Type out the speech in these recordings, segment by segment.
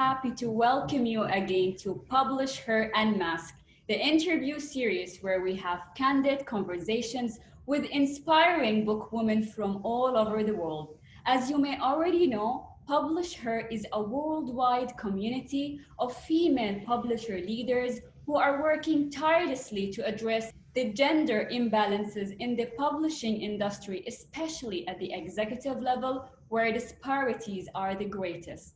happy to welcome you again to Publish Her Unmasked, the interview series where we have candid conversations with inspiring book women from all over the world. As you may already know, Publish Her is a worldwide community of female publisher leaders who are working tirelessly to address the gender imbalances in the publishing industry, especially at the executive level where disparities are the greatest.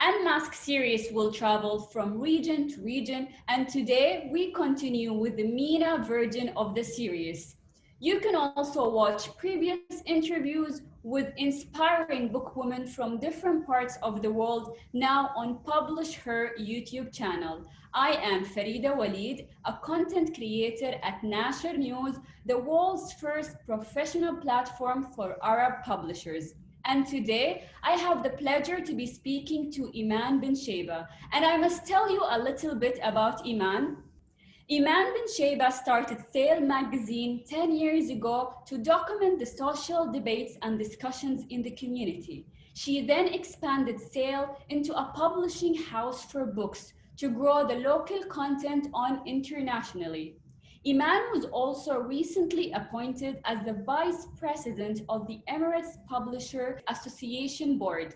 Unmasked series will travel from region to region, and today we continue with the MENA version of the series. You can also watch previous interviews with inspiring bookwomen from different parts of the world now on Publish Her YouTube channel. I am Farida Walid, a content creator at Nasher News, the world's first professional platform for Arab publishers. And today, I have the pleasure to be speaking to Iman Ben Chaibah. And I must tell you a little bit about Iman. Iman Ben Chaibah started Sale magazine 10 years ago to document the social debates and discussions in the community. She then expanded Sale into a publishing house for books to grow the local content on internationally. Iman was also recently appointed as the Vice President of the Emirates Publisher Association Board.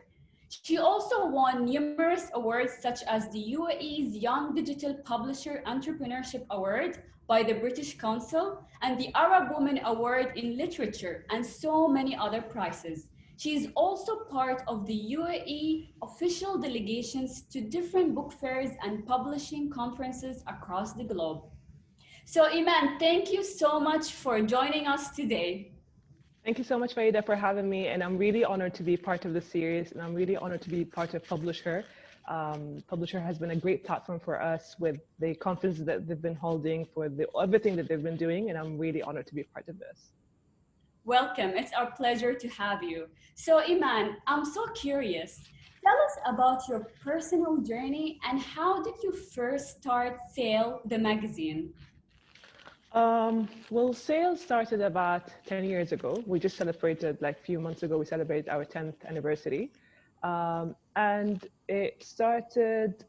She also won numerous awards such as the UAE's Young Digital Publisher Entrepreneurship Award by the British Council and the Arab Woman Award in Literature and so many other prizes. She is also part of the UAE official delegations to different book fairs and publishing conferences across the globe. So Iman, thank you so much for joining us today. Thank you so much, Farida, for having me. And I'm really honored to be part of the series. And I'm really honored to be part of PublisHer. PublisHer has been a great platform for us with the conferences that they've been holding, for everything that they've been doing. And I'm really honored to be part of this. Welcome. It's our pleasure to have you. So Iman, I'm so curious. Tell us about your personal journey and how did you first start Sale, the magazine? Well, sales started about 10 years ago. We just celebrated, like a few months ago, we celebrated our 10th anniversary. And it started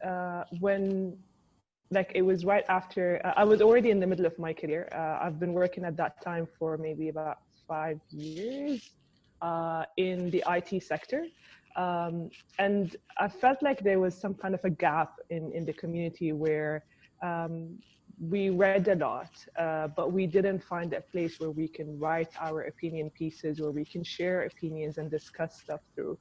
when, like, it was right after, I was already in the middle of my career. I've been working at that time for maybe about 5 years in the IT sector. And I felt like there was some kind of a gap in the community where we read a lot, but we didn't find a place where we can write our opinion pieces, where we can share opinions and discuss stuff through.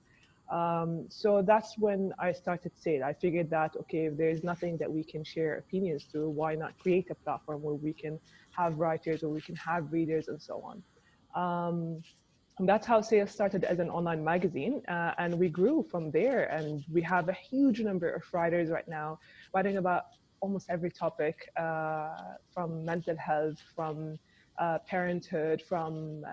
So that's when I started Sale. I figured that, okay, if there's nothing that we can share opinions through, why not create a platform where we can have writers, or we can have readers and so on. And that's how Sale started as an online magazine, and we grew from there. And we have a huge number of writers right now writing about almost every topic, from mental health, from parenthood, from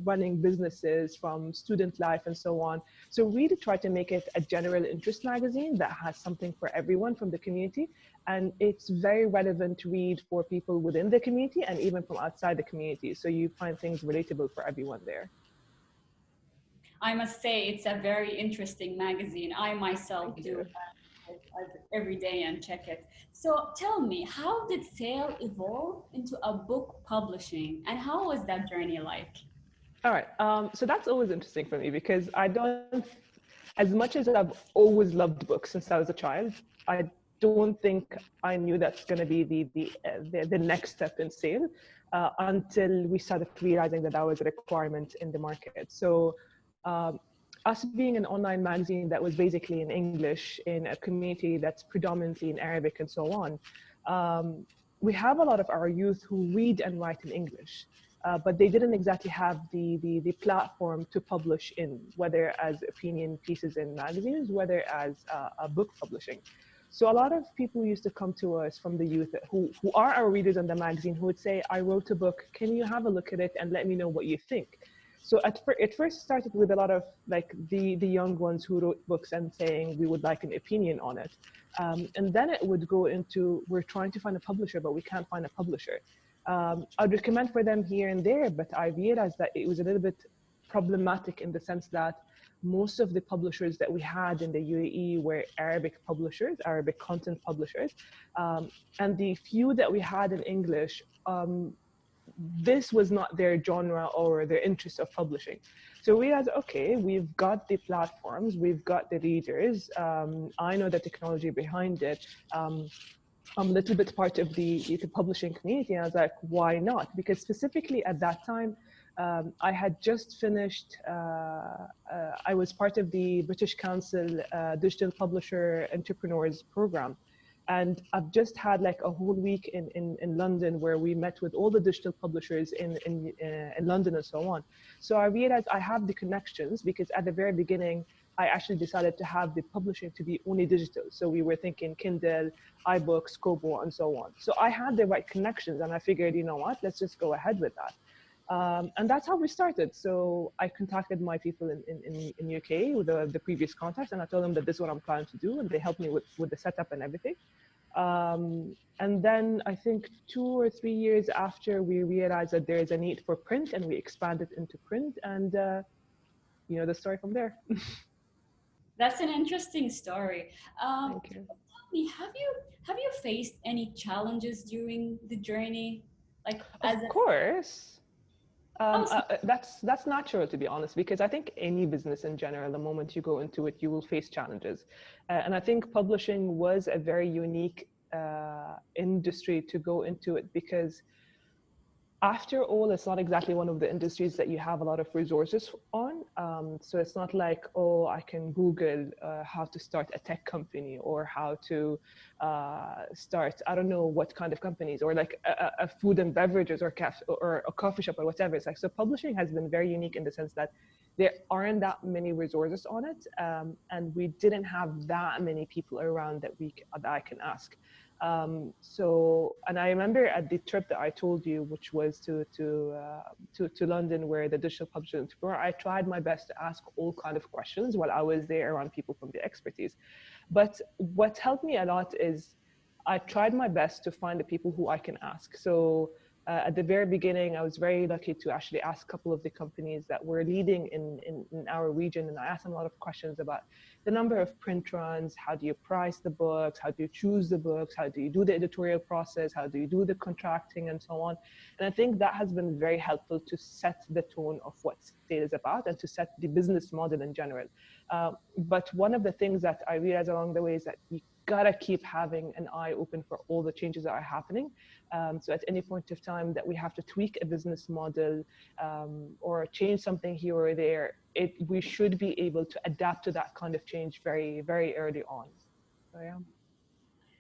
running businesses, from student life, and so on. So really try to make it a general interest magazine that has something for everyone from the community. And it's very relevant to read for people within the community and even from outside the community. So you find things relatable for everyone there. I must say it's a very interesting magazine. I myself do every day and check it. So tell me, how did Sale evolve into a book publishing, and how was that journey like? All right, so that's always interesting for me because I don't, as much as I've always loved books since I was a child, I don't think I knew that's going to be the next step in Sale until we started realizing that that was a requirement in the market. So us being an online magazine that was basically in English in a community that's predominantly in Arabic and so on, we have a lot of our youth who read and write in English, but they didn't exactly have the platform to publish in, whether as opinion pieces in magazines, whether as a book publishing. So a lot of people used to come to us from the youth who are our readers on the magazine, who would say, I wrote a book, can you have a look at it and let me know what you think? So it first started with a lot of like the young ones who wrote books and saying we would like an opinion on it. And then it would go into, we're trying to find a publisher, but we can't find a publisher. I'd recommend for them here and there, but I realized that it was a little bit problematic in the sense that most of the publishers that we had in the UAE were Arabic publishers, Arabic content publishers. And the few that we had in English, this was not their genre or their interest of publishing. So we realized, okay, we've got the platforms, we've got the readers. I know the technology behind it. I'm a little bit part of the publishing community. And I was like, why not? Because specifically at that time, I had just finished, I was part of the British Council Digital Publisher Entrepreneurs Program. And I've just had like a whole week in London where we met with all the digital publishers in London and so on. So I realized I have the connections because at the very beginning, I actually decided to have the publishing to be only digital. So we were thinking Kindle, iBooks, Kobo, and so on. So I had the right connections and I figured, you know what, let's just go ahead with that. And that's how we started. So I contacted my people in UK with the previous contacts, and I told them that this is what I'm planning to do, and they helped me with the setup and everything. And then I think 2 or 3 years after, we realized that there is a need for print, and we expanded into print, and you know the story from there. That's an interesting story. Thank you. Tell me, have you faced any challenges during the journey? Like as Of a course. how That's natural, to be honest, because I think any business in general, the moment you go into it, you will face challenges. And I think publishing was a very unique industry to go into it because after all, it's not exactly one of the industries that you have a lot of resources on. So it's not like, oh, I can Google how to start a tech company or how to start, I don't know what kind of companies, or like a food and beverages or a coffee shop or whatever. It's like, so publishing has been very unique in the sense that there aren't that many resources on it. And we didn't have that many people around that I can ask. And I remember at the trip that I told you, which was to London, where the digital publishing entrepreneur, I tried my best to ask all kind of questions while I was there around people from the expertise. But what helped me a lot is I tried my best to find the people who I can ask. So at the very beginning, I was very lucky to actually ask a couple of the companies that were leading in our region. And I asked them a lot of questions about the number of print runs, how do you price the books, how do you choose the books, how do you do the editorial process, how do you do the contracting, and so on. And I think that has been very helpful to set the tone of what sale is about and to set the business model in general. But one of the things that I realized along the way is that you gotta keep having an eye open for all the changes that are happening. So at any point of time that we have to tweak a business model or change something here or there, we should be able to adapt to that kind of change very, very early on. So yeah.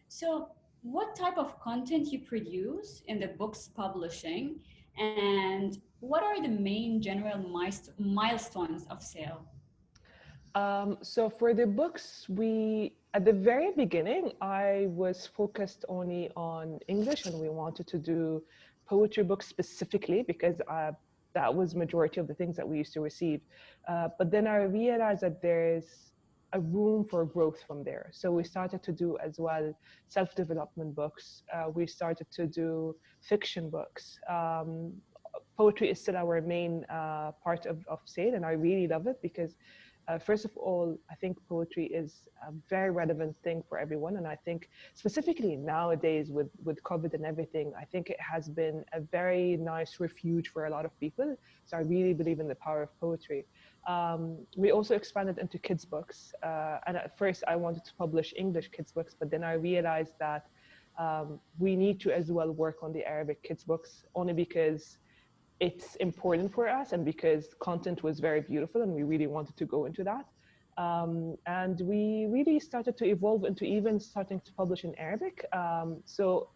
So, what type of content you produce in the books publishing, and what are the main general milestones of sale? So for the books, at the very beginning, I was focused only on English, and we wanted to do poetry books specifically because that was majority of the things that we used to receive. But then I realized that there's a room for growth from there. So we started to do as well self-development books. We started to do fiction books. Poetry is still our main part of sale, and I really love it because first of all, I think poetry is a very relevant thing for everyone. And I think specifically nowadays with COVID and everything, I think it has been a very nice refuge for a lot of people. So I really believe in the power of poetry. We also expanded into kids' books. And at first I wanted to publish English kids' books, but then I realized that we need to as well work on the Arabic kids' books, only because it's important for us and because content was very beautiful and we really wanted to go into that. And we really started to evolve into even starting to publish in Arabic. So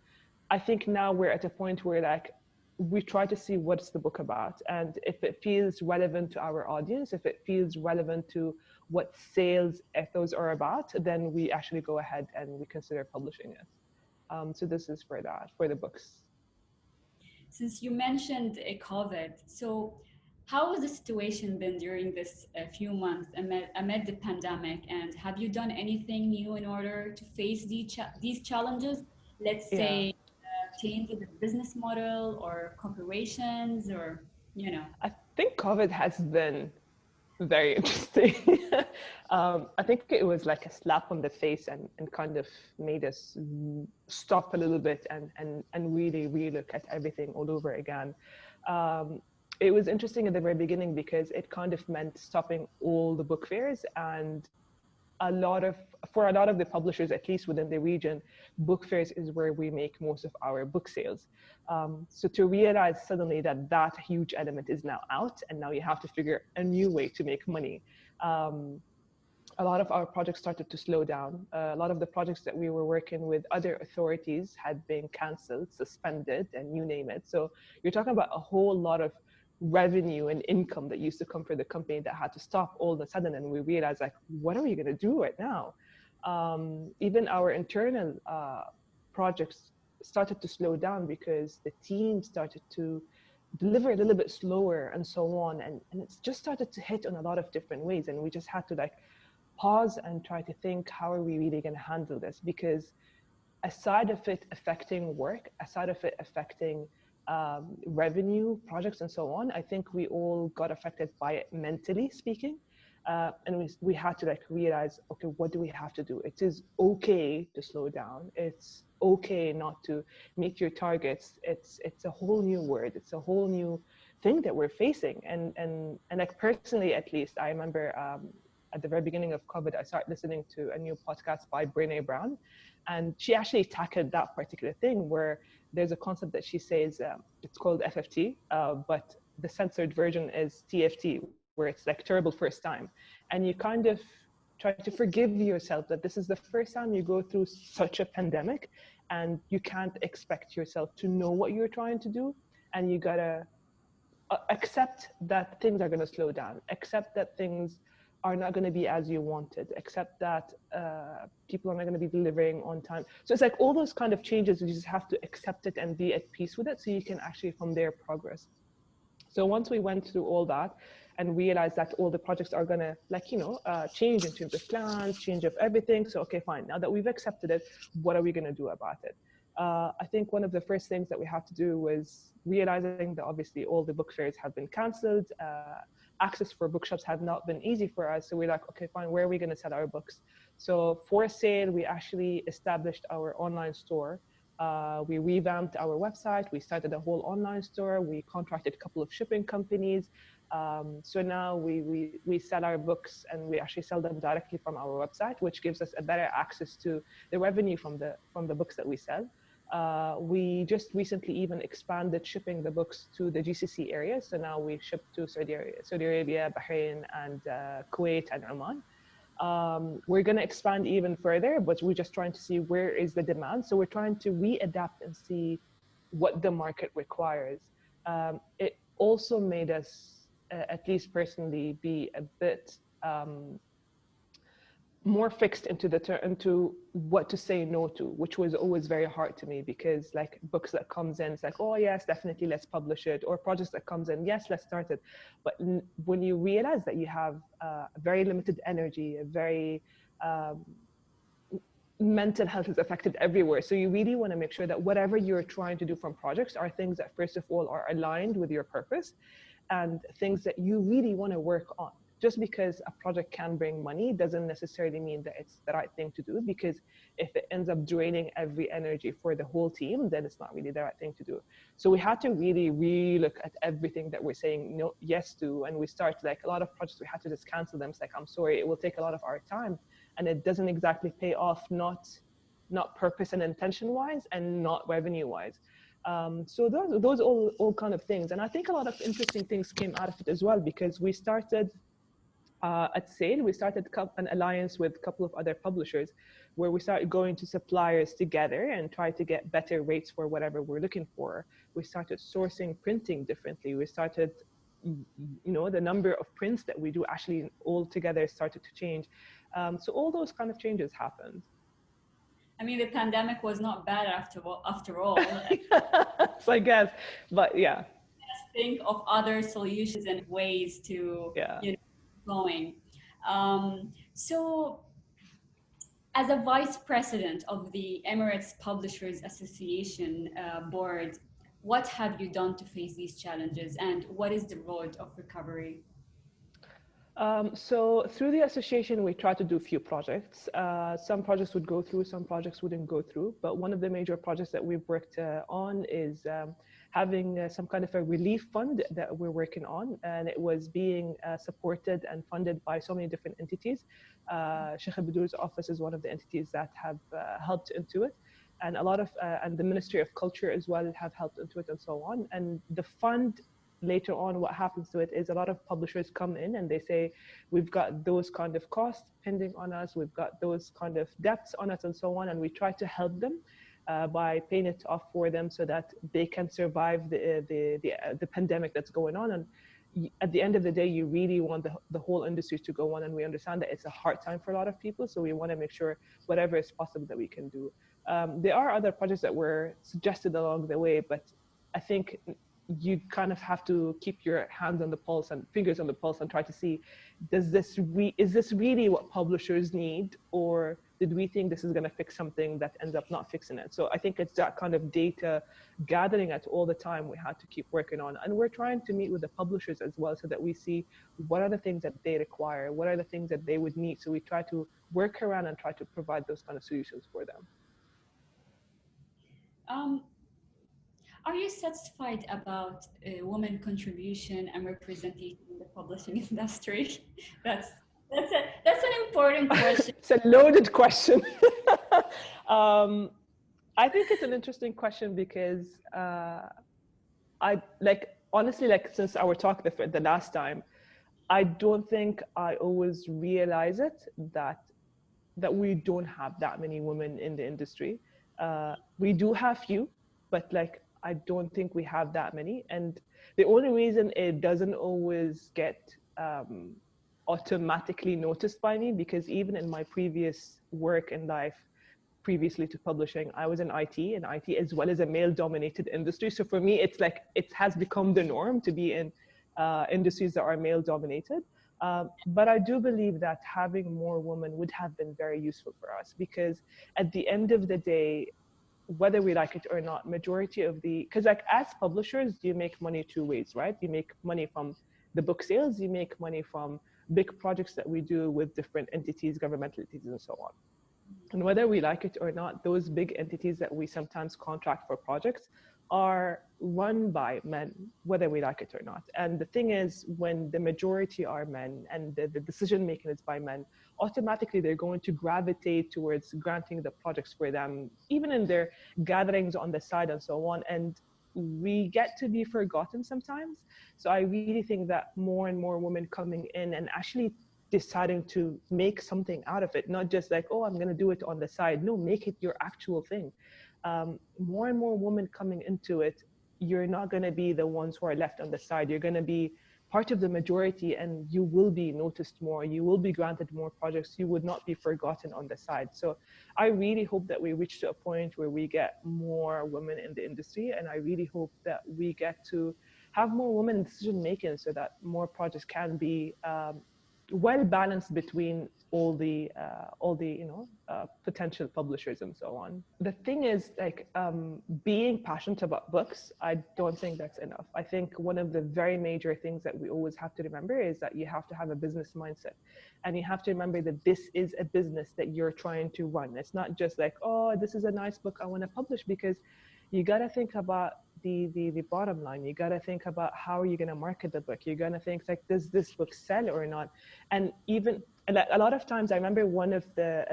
I think now we're at a point where like we try to see what's the book about, and if it feels relevant to our audience, if it feels relevant to what sales ethos are about, then we actually go ahead and we consider publishing it. So this is for that, for the books. Since you mentioned COVID, so how has the situation been during this few months amid the pandemic? And have you done anything new in order to face these challenges? Let's Yeah. say change in the business model or corporations or, you know. I think COVID has been Very interesting. I think it was like a slap on the face and kind of made us stop a little bit and really relook at everything all over again. Um, it was interesting at the very beginning because it kind of meant stopping all the book fairs, and a lot of for a lot of the publishers, at least within the region, book fairs is where we make most of our book sales. So to realize suddenly that that huge element is now out, and now you have to figure a new way to make money. um, a lot of our projects started to slow down. A lot of the projects that we were working with other authorities had been cancelled, suspended, and you name it. So you're talking about a whole lot of revenue and income that used to come for the company that had to stop all of a sudden. And we realized, like, what are we going to do right now? Even our internal projects started to slow down because the team started to deliver a little bit slower and so on. And it's just started to hit on a lot of different ways. And we just had to like pause and try to think, how are we really going to handle this? Because aside of it affecting work, aside of it affecting revenue, projects, and so on, I think we all got affected by it mentally speaking. And we had to like realize, okay, what do we have to do? It is okay to slow down. It's okay not to meet your targets. It's a whole new word. It's a whole new thing that we're facing. And like personally, at least, I remember at the very beginning of COVID, I started listening to a new podcast by Brene Brown, and she actually tackled that particular thing where there's a concept that she says, it's called FFT, but the censored version is TFT, where it's like terrible first time. And you kind of try to forgive yourself that this is the first time you go through such a pandemic, and you can't expect yourself to know what you're trying to do. And you gotta accept that things are going to slow down, accept that things are not going to be as you wanted, accept that people are not going to be delivering on time. So it's like all those kind of changes, you just have to accept it and be at peace with it so you can actually from there progress. So once we went through all that and realized that all the projects are gonna like, change in terms of plans, change of everything. So, okay, fine. Now that we've accepted it, what are we gonna do about it? I think one of the first things that we have to do was realizing that obviously all the book fairs have been canceled. Access for bookshops have not been easy for us. So we're like, okay, fine, where are we gonna sell our books? So for sale, we actually established our online store. We revamped our website. We started a whole online store. We contracted a couple of shipping companies. So now we sell our books, and we actually sell them directly from our website, which gives us a better access to the revenue from the books that we sell. We just recently even expanded shipping the books to the GCC area. So now we ship to Saudi Arabia, Bahrain, and Kuwait and Oman. We're going to expand even further, but we're just trying to see where is the demand. So we're trying to readapt and see what the market requires. It also made us, at least personally, be a bit more fixed into what to say no to, which was always very hard to me, because like books that comes in, it's like, oh yes, definitely, let's publish it, or projects that comes in, yes, let's start it. But when you realize that you have a very limited energy, a very um, mental health is affected everywhere. So you really want to make sure that whatever you're trying to do from projects are things that first of all are aligned with your purpose, and things that you really want to work on. Just because a project can bring money doesn't necessarily mean that it's the right thing to do, because if it ends up draining every energy for the whole team, then it's not really the right thing to do. So we had to really relook at everything that we're saying no, yes to, and we start like a lot of projects, we had to just cancel them. It's like, I'm sorry, it will take a lot of our time, and it doesn't exactly pay off, not purpose and intention wise, and not revenue wise. So those all kind of things. And I think a lot of interesting things came out of it as well, because we started at Sale, we started an alliance with a couple of other publishers, where we started going to suppliers together and try to get better rates for whatever we're looking for. We started sourcing printing differently. We started, the number of prints that we do actually all together started to change. So all those kind of changes happened. I mean, the pandemic was not bad after all. So I guess, but yeah. Think of other solutions and ways to, Yeah. going. So as a vice president of the Emirates Publishers Association board, what have you done to face these challenges, and what is the road of recovery? So through the association, we try to do a few projects. Some projects would go through, some projects wouldn't go through. But one of the major projects that we've worked on is having some kind of a relief fund that we're working on. And it was being supported and funded by so many different entities. Sheikh Abdul's office is one of the entities that have helped into it. And a lot of, and the Ministry of Culture as well have helped into it and so on. And the fund later on, what happens to it is a lot of publishers come in and they say, we've got those kind of costs pending on us, we've got those kind of debts on us and so on, and we try to help them by paying it off for them so that they can survive the pandemic that's going on. And at the end of the day, you really want the whole industry to go on, and we understand that it's a hard time for a lot of people, so we want to make sure whatever is possible that we can do. There are other projects that were suggested along the way, but I think you kind of have to keep your hands on the pulse and fingers on the pulse and try to see, is this really what publishers need, or did we think this is going to fix something that ends up not fixing it? So I think it's that kind of data gathering at all the time we had to keep working on, and we're trying to meet with the publishers as well so that we see what are the things that they require, what are the things that they would need, so we try to work around and try to provide those kind of solutions for them. Um, are you satisfied about women contribution and representation in the publishing industry? That's that's an important question. It's a loaded question. I think it's an interesting question because I like, honestly, like since our talk the last time, I don't think I always realize it that we don't have that many women in the industry. We do have few, but like I don't think we have that many. And the only reason it doesn't always get automatically noticed by me, because even in my previous work in life, previously to publishing, I was in IT, and IT as well as a male-dominated industry. So for me, it's like it has become the norm to be in industries that are male-dominated. But I do believe that having more women would have been very useful for us, because at the end of the day, whether we like it or not, majority of because like as publishers, you make money two ways, right? You make money from the book sales, you make money from big projects that we do with different entities, governmental entities, and so on. And whether we like it or not, those big entities that we sometimes contract for projects are run by men, whether we like it or not. And the thing is, when the majority are men and the decision making is by men, automatically they're going to gravitate towards granting the projects for them, even in their gatherings on the side and so on. And we get to be forgotten sometimes. So I really think that more and more women coming in and actually deciding to make something out of it, not just like, oh, I'm going to do it on the side. No, make it your actual thing. More and more women coming into it, you're not going to be the ones who are left on the side. You're going to be part of the majority, and you will be noticed more. You will be granted more projects. You would not be forgotten on the side. So I really hope that we reach to a point where we get more women in the industry. And I really hope that we get to have more women in decision making so that more projects can be well balanced between all the potential publishers and so on. The thing is, like, being passionate about books, I don't think that's enough. I think one of the very major things that we always have to remember is that you have to have a business mindset, and you have to remember that this is a business that you're trying to run. It's not just like, oh, this is a nice book I want to publish, because you got to think about the bottom line. You got to think about how are you going to market the book. You're going to think like, does this book sell or not? And even a lot of times, I remember one of the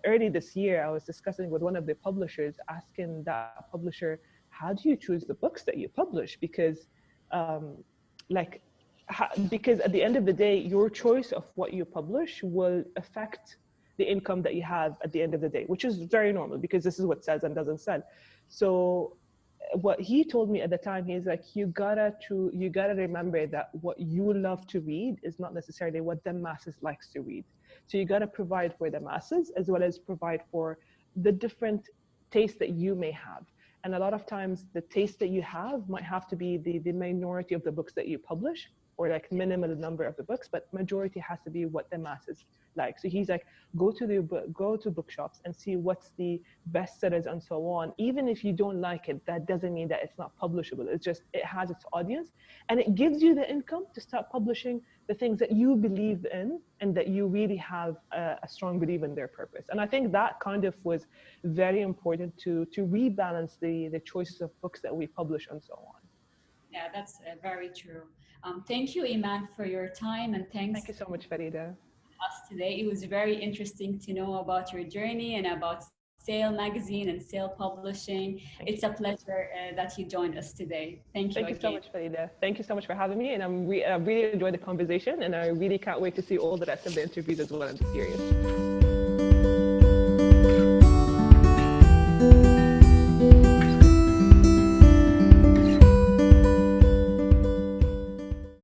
early this year, I was discussing with one of the publishers, asking that publisher, how do you choose the books that you publish? Because because at the end of the day, your choice of what you publish will affect the income that you have at the end of the day, which is very normal because this is what sells and doesn't sell. So what he told me at the time, he's like, you gotta remember that what you love to read is not necessarily what the masses likes to read. So you gotta provide for the masses as well as provide for the different tastes that you may have. And a lot of times the taste that you have might have to be the minority of the books that you publish. or like minimal number of the books, but majority has to be what the masses like. So he's like, go to bookshops and see what's the bestsellers and so on. Even if you don't like it, that doesn't mean that it's not publishable. It's just it has its audience, and it gives you the income to start publishing the things that you believe in and that you really have a strong belief in their purpose. And I think that kind of was very important to rebalance the choices of books that we publish and so on. Yeah, that's very true. Thank you, Iman, for your time, and thanks Thank you so much, Farida. us today. It was very interesting to know about your journey and about Sale Magazine and Sale Publishing. It's a Thank you. pleasure that you joined us today. Thank you Thank you so again. much, Farida. Thank you so much for having me. And I really enjoyed the conversation, and I really can't wait to see all the rest of the interviews as well in the series.